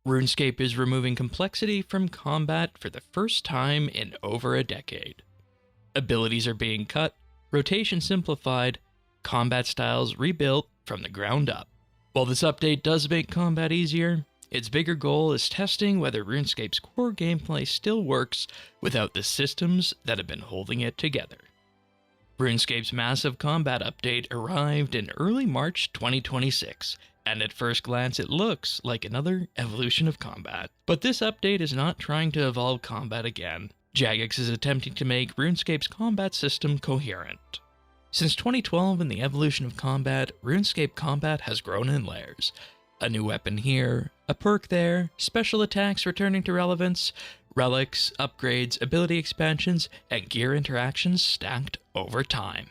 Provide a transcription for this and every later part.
RuneScape is removing complexity from combat for the first time in over a decade. Abilities are being cut, rotation simplified, combat styles rebuilt from the ground up. While this update does make combat easier, its bigger goal is testing whether RuneScape's core gameplay still works without the systems that have been holding it together. RuneScape's massive combat update arrived in early March 2026, and at first glance it looks like another evolution of combat. But this update is not trying to evolve combat again. Jagex is attempting to make RuneScape's combat system coherent. Since 2012 and the evolution of combat, RuneScape combat has grown in layers. A new weapon here, a perk there, special attacks returning to relevance, relics, upgrades, ability expansions, and gear interactions stacked over time.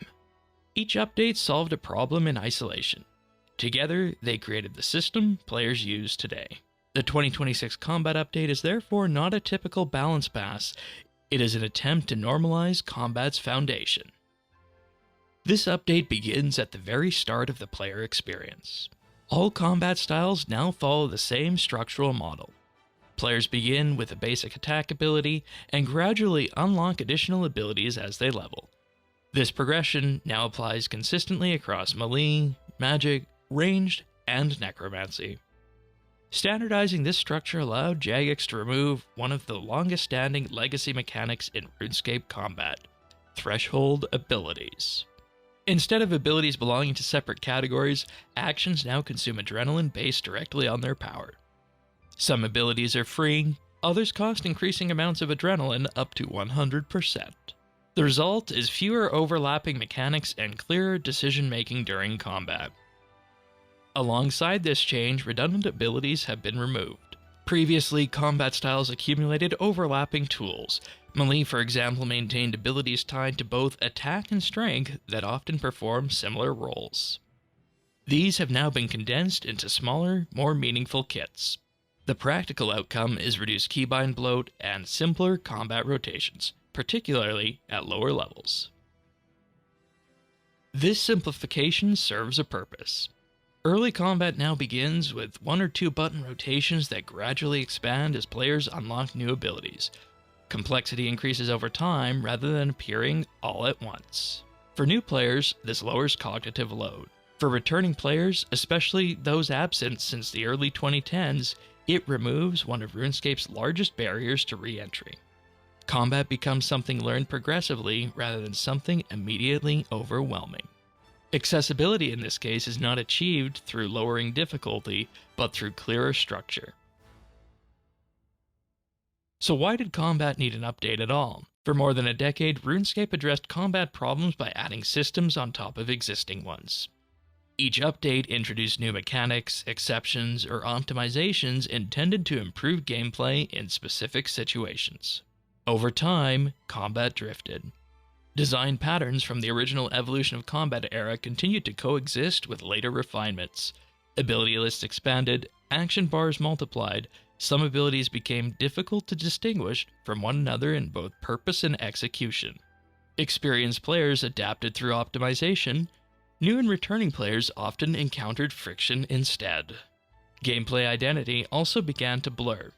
Each update solved a problem in isolation. Together, they created the system players use today. The 2026 combat update is therefore not a typical balance pass, it is an attempt to normalize combat's foundation. This update begins at the very start of the player experience. All combat styles now follow the same structural model. Players begin with a basic attack ability and gradually unlock additional abilities as they level. This progression now applies consistently across melee, magic, ranged, and necromancy. Standardizing this structure allowed Jagex to remove one of the longest-standing legacy mechanics in RuneScape combat: threshold abilities. Instead of abilities belonging to separate categories, actions now consume adrenaline based directly on their power. Some abilities are free, others cost increasing amounts of adrenaline up to 100%. The result is fewer overlapping mechanics and clearer decision-making during combat. Alongside this change, redundant abilities have been removed. Previously, combat styles accumulated overlapping tools. Melee, for example, maintained abilities tied to both attack and strength that often perform similar roles. These have now been condensed into smaller, more meaningful kits. The practical outcome is reduced keybind bloat and simpler combat rotations, particularly at lower levels. This simplification serves a purpose. Early combat now begins with 1 or 2 button rotations that gradually expand as players unlock new abilities. Complexity increases over time rather than appearing all at once. For new players, this lowers cognitive load. For returning players, especially those absent since the early 2010s, it removes one of RuneScape's largest barriers to re-entry. Combat becomes something learned progressively rather than something immediately overwhelming. Accessibility in this case is not achieved through lowering difficulty, but through clearer structure. So why did combat need an update at all? For more than a decade, RuneScape addressed combat problems by adding systems on top of existing ones. Each update introduced new mechanics, exceptions, or optimizations intended to improve gameplay in specific situations. Over time, combat drifted. Design patterns from the original Evolution of Combat era continued to coexist with later refinements. Ability lists expanded, action bars multiplied, some abilities became difficult to distinguish from one another in both purpose and execution. Experienced players adapted through optimization. New and returning players often encountered friction instead. Gameplay identity also began to blur.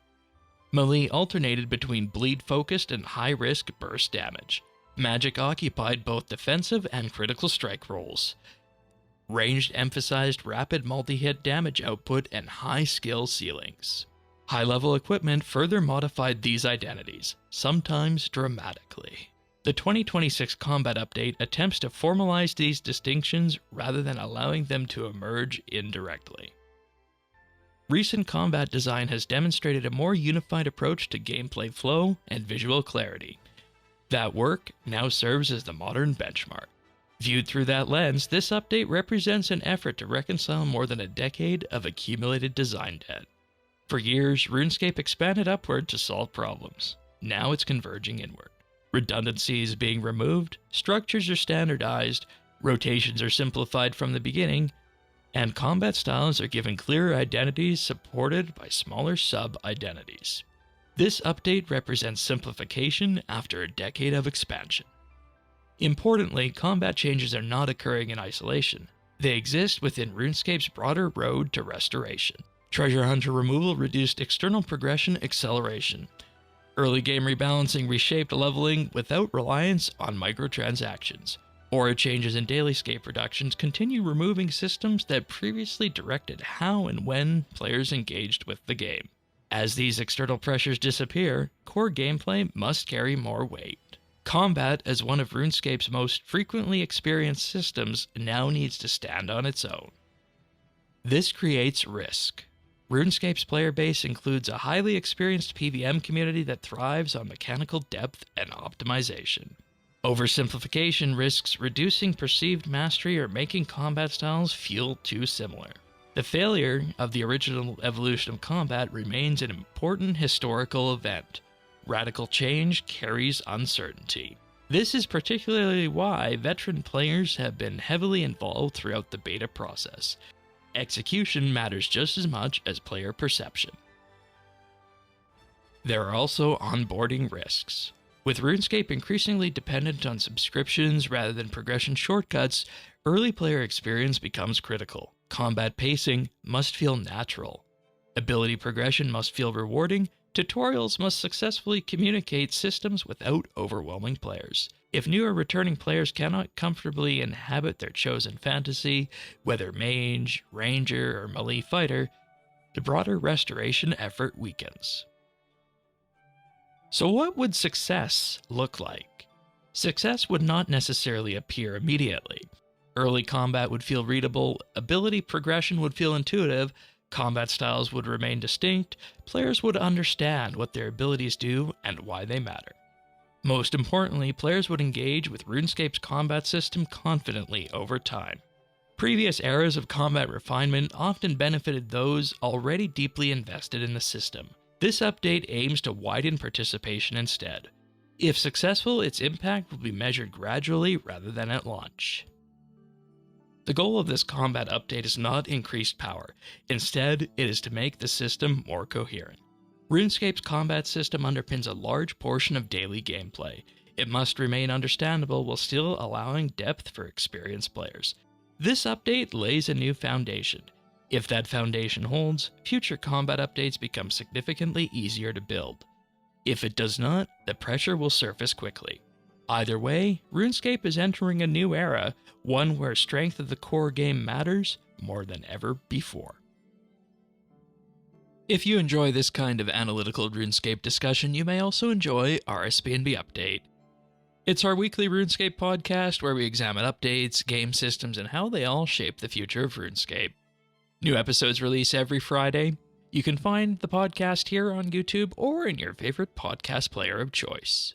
Melee alternated between bleed-focused and high-risk burst damage. Magic occupied both defensive and critical strike roles. Ranged emphasized rapid multi-hit damage output and high skill ceilings. High-level equipment further modified these identities, sometimes dramatically. The 2026 combat update attempts to formalize these distinctions rather than allowing them to emerge indirectly. Recent combat design has demonstrated a more unified approach to gameplay flow and visual clarity. That work now serves as the modern benchmark. Viewed through that lens, this update represents an effort to reconcile more than a decade of accumulated design debt. For years, RuneScape expanded upward to solve problems. Now it's converging inward. Redundancy is being removed, structures are standardized, rotations are simplified from the beginning, and combat styles are given clearer identities supported by smaller sub-identities. This update represents simplification after a decade of expansion. Importantly, combat changes are not occurring in isolation. They exist within RuneScape's broader road to restoration. Treasure Hunter removal reduced external progression acceleration. Early game rebalancing reshaped leveling without reliance on microtransactions. Aura changes and DailyScape reductions continue removing systems that previously directed how and when players engaged with the game. As these external pressures disappear, core gameplay must carry more weight. Combat, as one of RuneScape's most frequently experienced systems, now needs to stand on its own. This creates risk. RuneScape's player base includes a highly experienced PvM community that thrives on mechanical depth and optimization. Oversimplification risks reducing perceived mastery or making combat styles feel too similar. The failure of the original evolution of combat remains an important historical event. Radical change carries uncertainty. This is particularly why veteran players have been heavily involved throughout the beta process. Execution matters just as much as player perception. There are also onboarding risks. With RuneScape increasingly dependent on subscriptions rather than progression shortcuts, early player experience becomes critical. Combat pacing must feel natural. Ability progression must feel rewarding. Tutorials must successfully communicate systems without overwhelming players. If new or returning players cannot comfortably inhabit their chosen fantasy, whether mage, ranger, or melee fighter, the broader restoration effort weakens. So what would success look like? Success would not necessarily appear immediately. Early combat would feel readable, ability progression would feel intuitive, combat styles would remain distinct, players would understand what their abilities do and why they matter. Most importantly, players would engage with RuneScape's combat system confidently over time. Previous eras of combat refinement often benefited those already deeply invested in the system. This update aims to widen participation instead. If successful, its impact will be measured gradually rather than at launch. The goal of this combat update is not increased power. Instead, it is to make the system more coherent. RuneScape's combat system underpins a large portion of daily gameplay. It must remain understandable while still allowing depth for experienced players. This update lays a new foundation. If that foundation holds, future combat updates become significantly easier to build. If it does not, the pressure will surface quickly. Either way, RuneScape is entering a new era, one where strength of the core game matters more than ever before. If you enjoy this kind of analytical RuneScape discussion, you may also enjoy RSBANDB Update. It's our weekly RuneScape podcast where we examine updates, game systems, and how they all shape the future of RuneScape. New episodes release every Friday. You can find the podcast here on YouTube or in your favorite podcast player of choice.